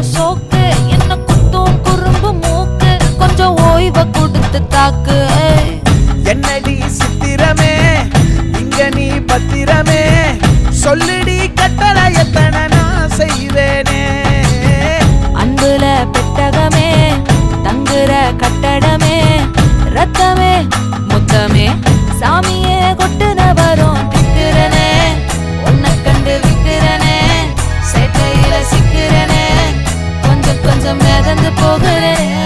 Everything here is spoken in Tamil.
சோக்கு சோக்கு என்ன குத்தும் குறும்பு மூக்கு கொஞ்சம் ஓய்வை கொடுத்து தாக்கு என்னடி சித்திரமே இங்க நீ பத்திரமே சொல்லுடி கட்டளை எத்தனை நான் செய்வேனே அன்புல பெட்டகமே தங்குற கட்டடமே ரத்தமே முத்தமே சாமியே கொட்டுன வரும் திக்கிறனே உன்னை கண்டு விக்கிறனே சேட்டையில சிக்கிறனே கொஞ்சம் கொஞ்சம் மிதந்து போகிறேன்